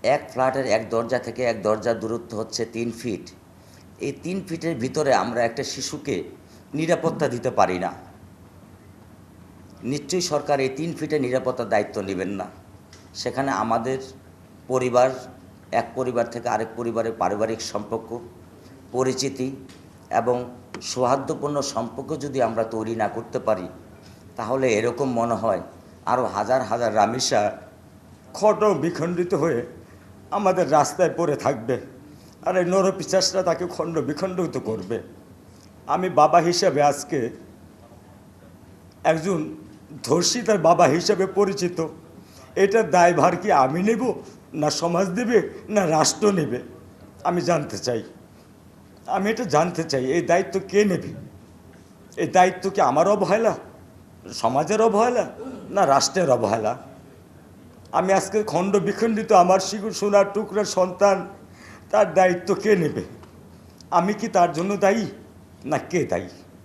এক ফ্ল্যাটের এক দরজা থেকে এক দরজার দূরত্ব হচ্ছে 3 ফিট। এই 3 ফিটের ভিতরে আমরা একটা শিশুকে নিরাপত্তা দিতে পারি না। নিশ্চয়ই সরকার এই 3 ফিটের নিরাপত্তার দায়িত্ব নেবেন না। সেখানে আমাদের পরিবার, এক পরিবার থেকে আরেক পরিবারের পারিবারিক সম্পর্ক, পরিচিতি এবং সৌহার্দ্যপূর্ণ সম্পর্ক যদি আমরা তৈরি না করতে পারি, তাহলে এরকম মনে হয় আরও হাজার হাজার রামিসা খণ্ড বিখণ্ডিত হয়ে আমাদের রাস্তায় পড়ে থাকবে, আর এই নরপিশাচরা তাকে খণ্ড বিখণ্ডিত করবে। আমি বাবা হিসাবে আজকে একজন ধর্ষিতার বাবা হিসাবে পরিচিত। এটার দায়ভার কি আমি নেব, না সমাজ দেবে, না রাষ্ট্র নেবে? আমি জানতে চাই, আমি এটা জানতে চাই এই দায়িত্ব কে নেবে? এই দায়িত্ব কি আমার অবহেলা, সমাজের অবহেলা, না রাষ্ট্রের অবহেলা? আমি আজকে খণ্ড বিখণ্ডিত আমার সোনার টুকরার সন্তান, তার দায়িত্ব কে নেবে? আমি কি তার জন্য দায়ী, না কে দায়ী?